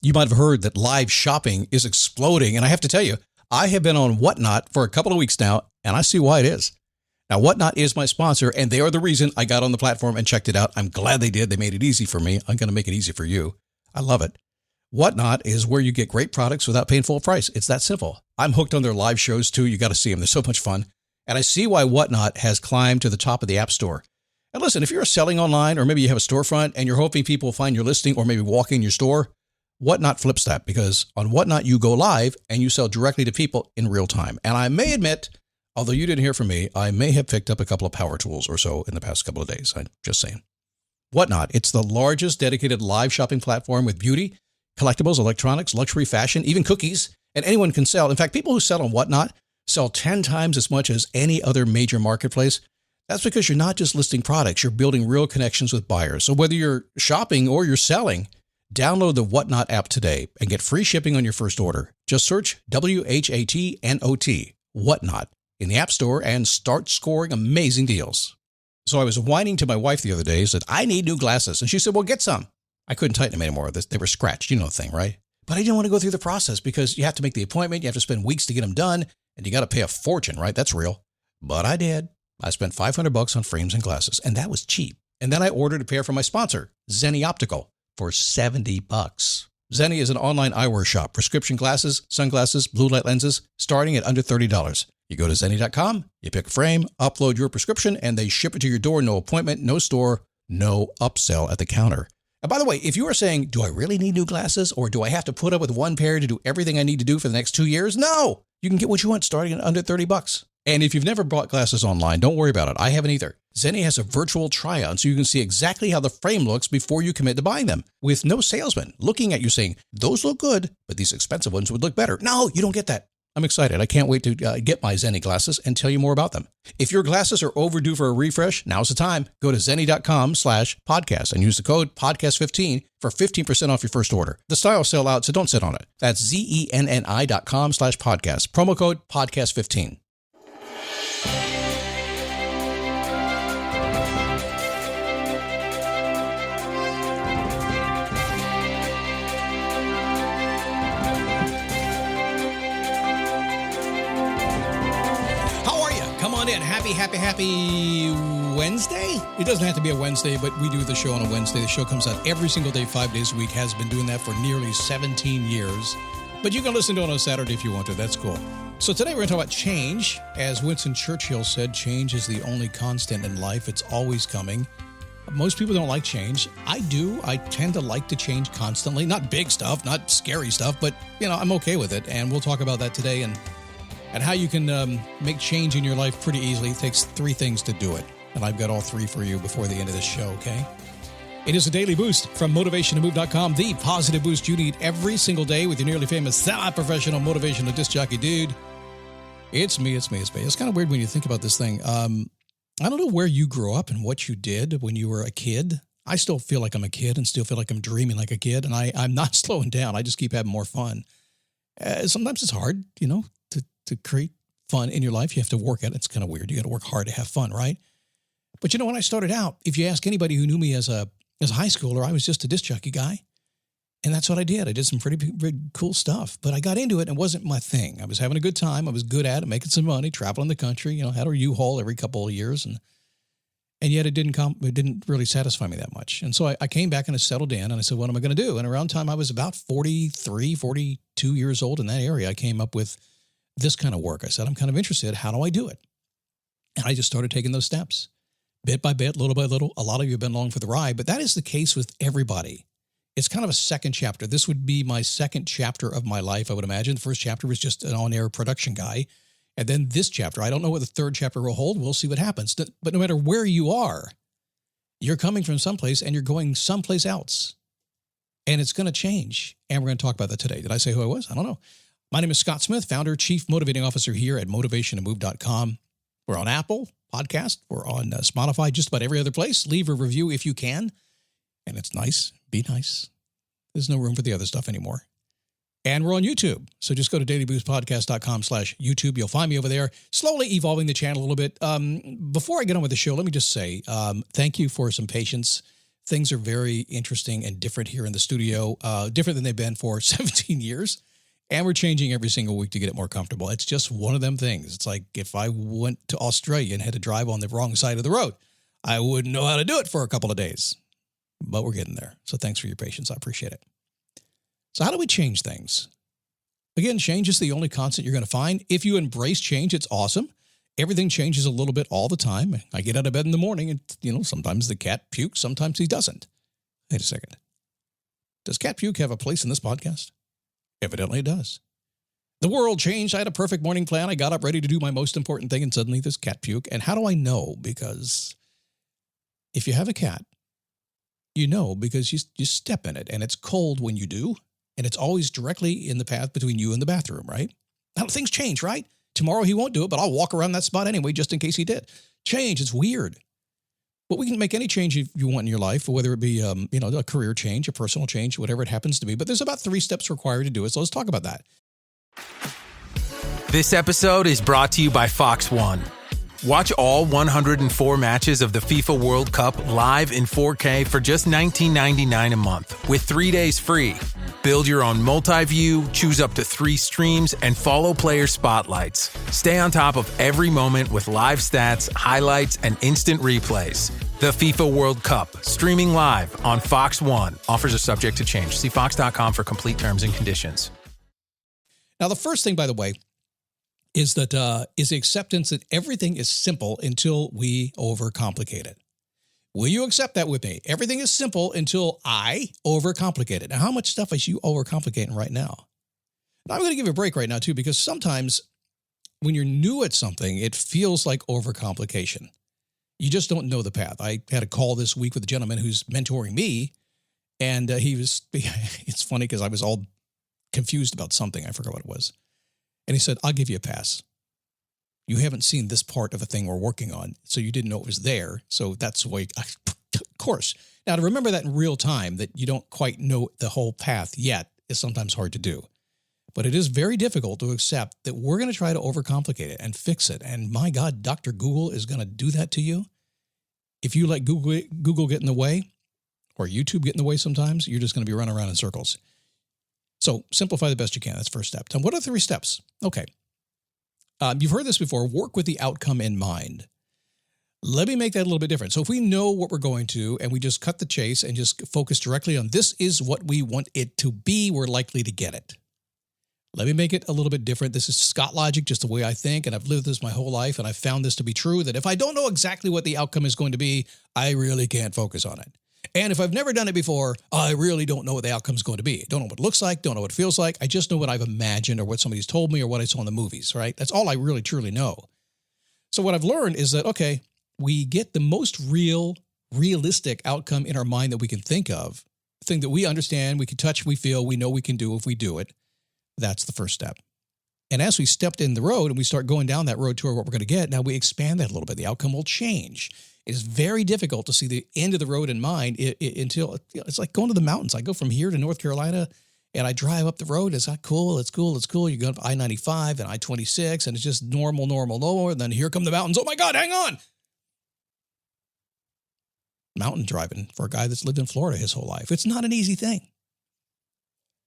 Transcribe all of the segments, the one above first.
You might have heard that live shopping is exploding. And I have to tell you, I have been on Whatnot for a couple of weeks now, and I see why it is. Now, Whatnot is my sponsor, and they are the reason I got on the platform and checked it out. I'm glad they did. They made it easy for me. I'm going to make it easy for you. I love it. Whatnot is where you get great products without paying full price. It's that simple. I'm hooked on their live shows, too. You got to see them. They're so much fun. And I see why Whatnot has climbed to the top of the App Store. And listen, if you're selling online, or maybe you have a storefront and you're hoping people will find your listing or maybe walk in your store, Whatnot flips that, because on Whatnot, you go live and you sell directly to people in real time. And I may admit, although you didn't hear from me, I may have picked up a couple of power tools or so in the past couple of days. I'm just saying. Whatnot, it's the largest dedicated live shopping platform with beauty, collectibles, electronics, luxury, fashion, even cookies, and anyone can sell. In fact, people who sell on Whatnot sell 10 times as much as any other major marketplace. That's because you're not just listing products, you're building real connections with buyers. So whether you're shopping or you're selling, download the Whatnot app today and get free shipping on your first order. Just search WHATNOT, Whatnot, in the App Store and start scoring amazing deals. So I was whining to my wife the other day, said, I need new glasses. And she said, well, get some. I couldn't tighten them anymore. They were scratched. You know the thing, right? But I didn't want to go through the process because you have to make the appointment. You have to spend weeks to get them done. And you got to pay a fortune, right? That's real. But I did. I spent $500 on frames and glasses, and that was cheap. And then I ordered a pair from my sponsor, Zenni Optical, for $70. Zenni is an online eyewear shop, prescription glasses, sunglasses, blue light lenses, starting at under $30. You go to Zenni.com, you pick a frame, upload your prescription, and they ship it to your door. No appointment, no store, no upsell at the counter. And by the way, if you are saying, do I really need new glasses, or do I have to put up with one pair to do everything I need to do for the next 2 years? No, you can get what you want starting at under $30. And if you've never bought glasses online, don't worry about it. I haven't either. Zenni has a virtual try-on so you can see exactly how the frame looks before you commit to buying them, with no salesman looking at you saying, those look good, but these expensive ones would look better. No, you don't get that. I'm excited. I can't wait to get my Zenni glasses and tell you more about them. If your glasses are overdue for a refresh, now's the time. Go to Zenni.com/podcast and use the code podcast15 for 15% off your first order. The styles sell out, so don't sit on it. That's Zenni.com/podcast. Promo code podcast15. Happy Wednesday? It doesn't have to be a Wednesday, but we do the show on a Wednesday. The show comes out every single day, 5 days a week, has been doing that for nearly 17 years. But you can listen to it on a Saturday if you want to. That's cool. So today we're going to talk about change. As Winston Churchill said, change is the only constant in life. It's always coming. Most people don't like change. I do. I tend to like to change constantly. Not big stuff, not scary stuff, but, I'm okay with it. And we'll talk about that today and how you can make change in your life pretty easily. It takes 3 things to do it. And I've got all 3 for you before the end of this show, okay? It is a daily boost from motivationtomove.com, the positive boost you need every single day with your nearly famous semi-professional motivational disc jockey dude. It's me. It's kind of weird when you think about this thing. I don't know where you grew up and what you did when you were a kid. I still feel like I'm a kid and still feel like I'm dreaming like a kid, and I'm not slowing down. I just keep having more fun. Sometimes it's hard, to create fun in your life. You have to work at it. It's kind of weird. You got to work hard to have fun, right? But when I started out, if you ask anybody who knew me as a high schooler, I was just a disc jockey guy. And that's what I did. I did some pretty cool stuff, but I got into it and it wasn't my thing. I was having a good time. I was good at it, making some money, traveling the country, had a U-Haul every couple of years. And yet it didn't really satisfy me that much. And so I came back and I settled in and I said, what am I going to do? And around time I was about 43, 42 years old in that area, I came up with this kind of work. I said, I'm kind of interested. How do I do it? And I just started taking those steps bit by bit, little by little. A lot of you have been along for the ride, but that is the case with everybody. It's kind of a second chapter. This would be my second chapter of my life, I would imagine. The first chapter was just an on-air production guy. And then this chapter, I don't know what the third chapter will hold. We'll see what happens. But no matter where you are, you're coming from someplace and you're going someplace else. And it's going to change. And we're going to talk about that today. Did I say who I was? I don't know. My name is Scott Smith, founder, chief motivating officer here at motivationtomove.com. We're on Apple Podcast. We're on Spotify, just about every other place. Leave a review if you can. And it's nice. Be nice. There's no room for the other stuff anymore. And we're on YouTube. So just go to dailyboostpodcast.com/YouTube. You'll find me over there, slowly evolving the channel a little bit. Before I get on with the show, let me just say thank you for some patience. things are very interesting and different here in the studio, different than they've been for 17 years. And we're changing every single week to get it more comfortable. It's just one of them things. It's like if I went to Australia and had to drive on the wrong side of the road, I wouldn't know how to do it for a couple of days. But we're getting there. So thanks for your patience. I appreciate it. So how do we change things? Again, change is the only constant you're going to find. If you embrace change, it's awesome. Everything changes a little bit all the time. I get out of bed in the morning and, sometimes the cat pukes, sometimes he doesn't. Wait a second. Does cat puke have a place in this podcast? Evidently it does. The world changed. I had a perfect morning plan. I got up ready to do my most important thing, and suddenly there's cat puke. And how do I know? Because if you have a cat, you know because you step in it, and it's cold when you do, and it's always directly in the path between you and the bathroom, right? Now, things change, right? Tomorrow he won't do it, but I'll walk around that spot anyway, just in case he did. Change, it's weird. But we can make any change you want in your life, whether it be, a career change, a personal change, whatever it happens to be. But there's about 3 steps required to do it, so let's talk about that. This episode is brought to you by Fox One. Watch all 104 matches of the FIFA World Cup live in 4K for just $19.99 a month with 3 days free. Build your own multi-view, choose up to 3 streams, and follow player spotlights. Stay on top of every moment with live stats, highlights, and instant replays. The FIFA World Cup, streaming live on Fox One. Offers are subject to change. See fox.com for complete terms and conditions. Now, the first thing, by the way, is the acceptance that everything is simple until we overcomplicate it. Will you accept that with me? Everything is simple until I overcomplicate it. Now, how much stuff is you overcomplicating right now? Now, I'm going to give you a break right now, too, because sometimes when you're new at something, it feels like overcomplication. You just don't know the path. I had a call this week with a gentleman who's mentoring me, and it's funny because I was all confused about something. I forgot what it was. And he said, I'll give you a pass. You haven't seen this part of a thing we're working on, so you didn't know it was there. So that's the way, of course. Now, to remember that in real time, that you don't quite know the whole path yet, is sometimes hard to do. But it is very difficult to accept that we're going to try to overcomplicate it and fix it. And my God, Dr. Google is going to do that to you. If you let Google get in the way, or YouTube get in the way sometimes, you're just going to be running around in circles. So simplify the best you can. That's the first step. What are the 3 steps? Okay. You've heard this before. Work with the outcome in mind. Let me make that a little bit different. So if we know what we're going to and we just cut the chase and just focus directly on this is what we want it to be, we're likely to get it. Let me make it a little bit different. This is Scott logic, just the way I think, and I've lived this my whole life, and I've found this to be true, that if I don't know exactly what the outcome is going to be, I really can't focus on it. And if I've never done it before, I really don't know what the outcome is going to be. Don't know what it looks like, don't know what it feels like. I just know what I've imagined or what somebody's told me or what I saw in the movies, right? That's all I really, truly know. So what I've learned is that, okay, we get the most realistic outcome in our mind that we can think of, the thing that we understand, we can touch, we feel, we know we can do if we do it. That's the first step. And as we stepped in the road and we start going down that road toward what we're going to get, now we expand that a little bit. The outcome will change. It is very difficult to see the end of the road in mind until it's like going to the mountains. I go from here to North Carolina and I drive up the road. It's not cool. It's cool. It's cool. You go up I-95 and I-26 and it's just normal. And then here come the mountains. Oh my God, hang on. Mountain driving for a guy that's lived in Florida his whole life. It's not an easy thing.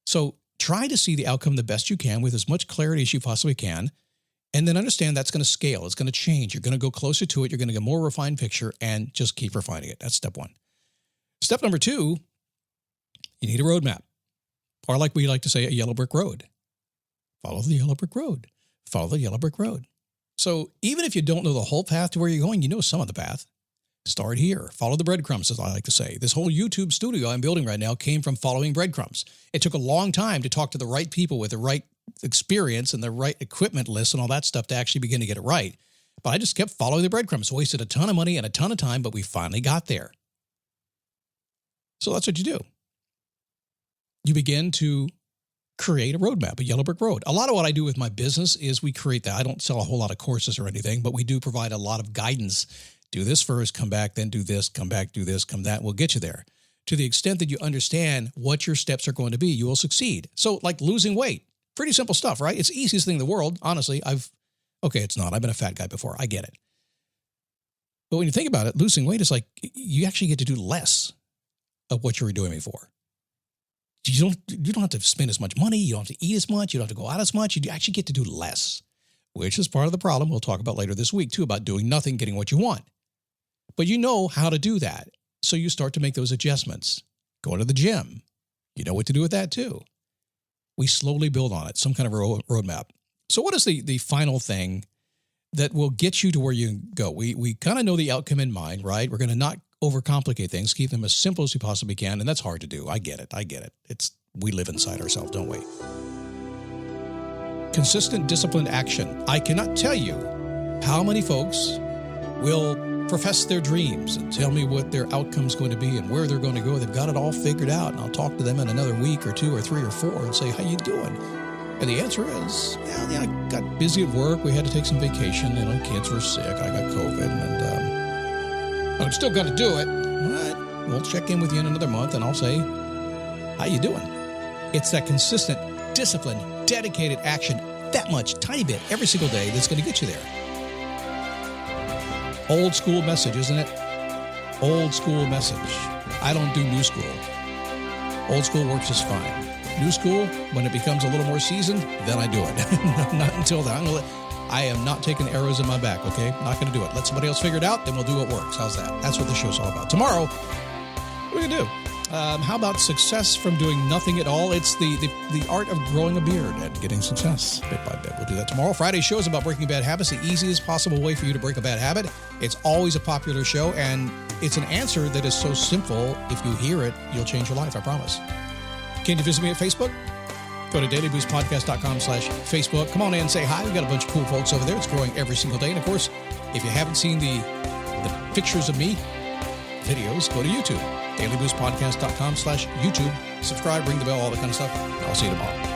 So try to see the outcome the best you can with as much clarity as you possibly can. And then understand that's going to scale. It's going to change. You're going to go closer to it. You're going to get a more refined picture and just keep refining it. That's step 1. Step number 2, you need a roadmap. Or like we like to say, a yellow brick road. Follow the yellow brick road. Follow the yellow brick road. So even if you don't know the whole path to where you're going, you know some of the path. Start here. Follow the breadcrumbs, as I like to say. This whole YouTube studio I'm building right now came from following breadcrumbs. It took a long time to talk to the right people with the right experience and the right equipment list and all that stuff to actually begin to get it right. But I just kept following the breadcrumbs. Wasted a ton of money and a ton of time, but we finally got there. So that's what you do. You begin to create a roadmap, a yellow brick road. A lot of what I do with my business is we create that. I don't sell a whole lot of courses or anything, but we do provide a lot of guidance. Do this first, come back, then do this, come back, do this, come that. We'll get you there. To the extent that you understand what your steps are going to be, you will succeed. So like losing weight. Pretty simple stuff, right? It's the easiest thing in the world. Honestly, it's not. I've been a fat guy before. I get it. But when you think about it, losing weight is like you actually get to do less. of what you were doing before. You don't have to spend as much money. You don't have to eat as much. You don't have to go out as much. You actually get to do less, which is part of the problem we'll talk about later this week too, about doing nothing, getting what you want. But you know how to do that. So you start to make those adjustments. Going to the gym. You know what to do with that too. We slowly build on it, some kind of roadmap. So what is the final thing that will get you to where you go? We kind of know the outcome in mind, right? We're going to not overcomplicate things, keep them as simple as we possibly can, and that's hard to do. I get it. We live inside ourselves, don't we? Consistent, disciplined action. I cannot tell you how many folks will profess their dreams and tell me what their outcome's going to be and where they're going to go. They've got it all figured out, and I'll talk to them in another week or 2 or 3 or 4 and say, how you doing? And the answer is, I got busy at work. We had to take some vacation. Kids were sick. I got COVID, and I'm still going to do it. All right, we'll check in with you in another month, and I'll say, how you doing? It's that consistent, disciplined, dedicated action, that much, tiny bit, every single day that's going to get you there. Old school message, isn't it? Old school message. I don't do new school. Old school works just fine. New school, when it becomes a little more seasoned, then I do it. Not until then. I am not taking arrows in my back, okay? Not going to do it. Let somebody else figure it out, then we'll do what works. How's that? That's what the show's all about. Tomorrow, what are we going to do? How about success from doing nothing at all? It's the art of growing a beard and getting success bit by bit. We'll do that tomorrow. Friday's show is about breaking bad habits, the easiest possible way for you to break a bad habit. It's always a popular show, and it's an answer that is so simple. If you hear it, you'll change your life, I promise. Can you visit me at Facebook? Go to dailyboostpodcast.com/Facebook. Come on in and say hi. We've got a bunch of cool folks over there. It's growing every single day. And of course, if you haven't seen the pictures of me, videos, go to YouTube. dailyboostpodcast.com/YouTube. Subscribe, ring the bell, all that kind of stuff. I'll see you tomorrow.